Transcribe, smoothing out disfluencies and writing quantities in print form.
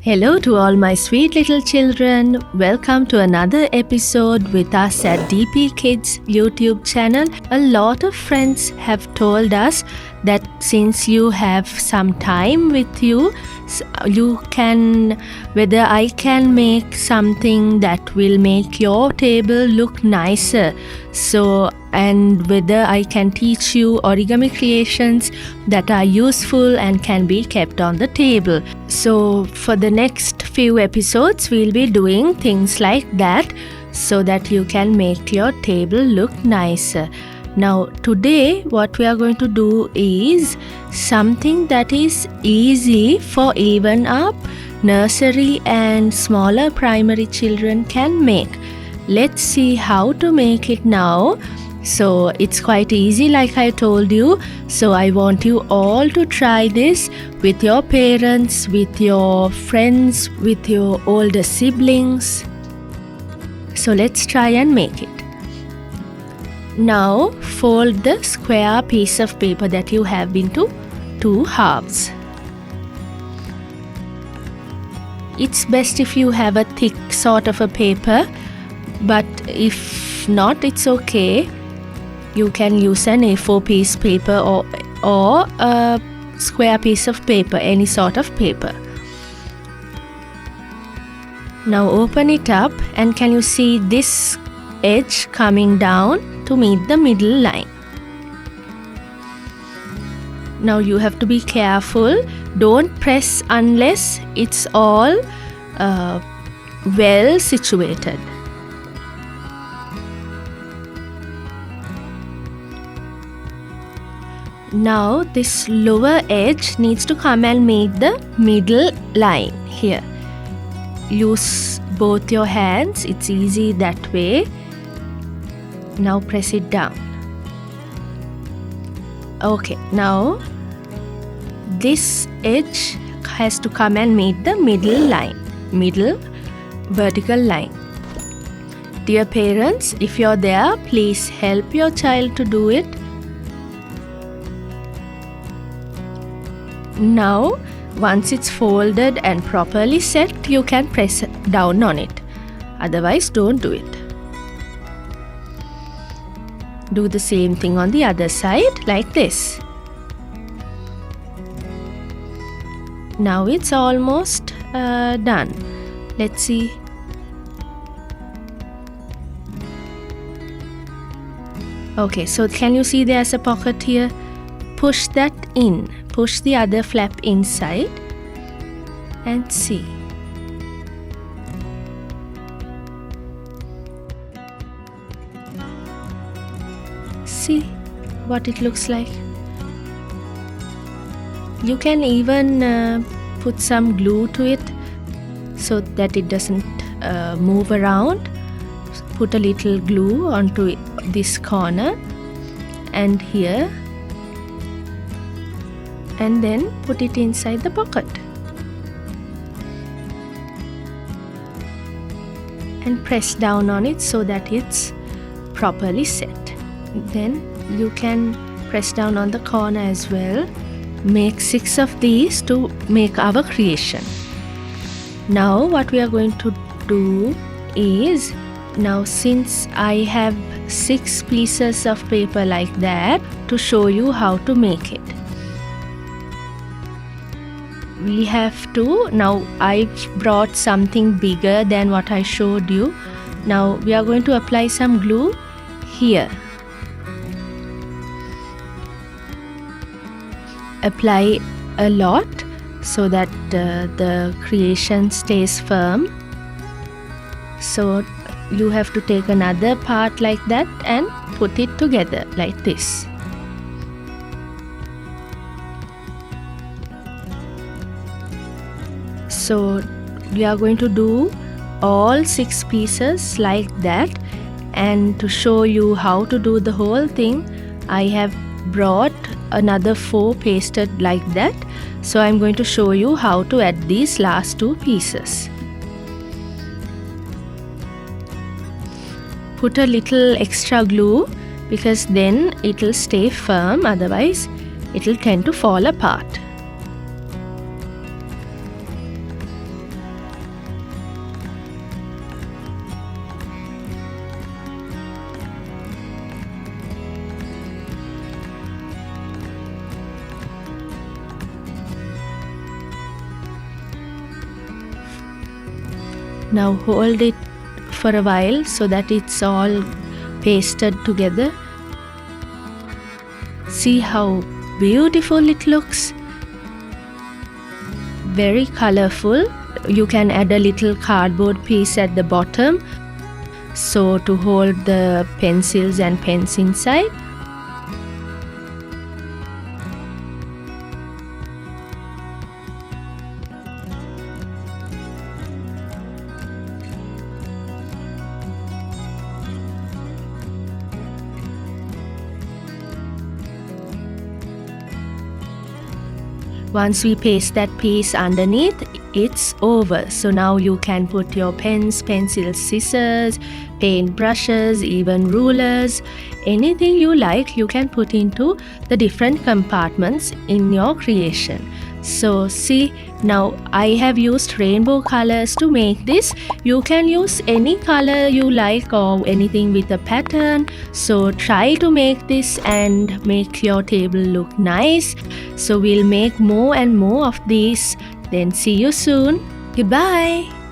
Hello to all my sweet little children. Welcome to another episode with us at DP Kids YouTube channel. A lot of friends have told us that since you have some time with you, whether I can make something that will make your table look nicer. And whether I can teach you origami creations that are useful and can be kept on the table. So for the next few episodes, we'll be doing things like that so that you can make your table look nicer. Now today what we are going to do is something that is easy for even up nursery and smaller primary children can make. Let's see how to make it now. So it's quite easy like I told you. So I want you all to try this with your parents, with your friends, with your older siblings. So let's try and make it. Now fold the square piece of paper that you have into two halves. It's best if you have a thick sort of a paper, but if not, it's okay. You can use an A4 piece paper or a square piece of paper, any sort of paper. Now open it up, and can you see this edge coming down to meet the middle line? Now you have to be careful. Don't press unless it's all well situated. Now this lower edge needs to come and meet the middle line here. Use both your hands, it's easy that way. Now press it down. Okay, now this edge has to come and meet the middle line, middle vertical line. Dear parents, if you're there, please help your child to do it. Now, once it's folded and properly set, you can press down on it. Otherwise, don't do it. Do the same thing on the other side, like this. Now it's almost done. Let's see. Okay, so can you see there's a pocket here? Push that in. Push the other flap inside and see. See what it looks like. You can even put some glue to it so that it doesn't move around. Put a little glue onto this corner and here, and then put it inside the pocket and press down on it so that it's properly set. Then you can press down on the corner as well. Make 6 of these to make our creation. Now what we are going to do is, now since I have 6 pieces of paper like that, to show you how to make it, we have to, now I've brought something bigger than what I showed you. Now we are going to apply some glue here. Apply a lot so that the creation stays firm. So you have to take another part like that and put it together like this. So we are going to do all 6 pieces like that, and to show you how to do the whole thing, I have brought another 4 pasted like that. So I'm going to show you how to add these last 2 pieces. Put a little extra glue because then it will stay firm, otherwise, it will tend to fall apart. Now hold it for a while so that it's all pasted together. See how beautiful it looks. Very colorful. You can add a little cardboard piece at the bottom so to hold the pencils and pens inside. Once we paste that piece underneath, it's over. So now you can put your pens, pencils, scissors, paint brushes, even rulers, anything you like, you can put into the different compartments in your creation. So see, now I have used rainbow colors to make this. You can use any color you like or anything with a pattern. So try to make this and make your table look nice. So we'll make more and more of these. Then see you soon. Goodbye.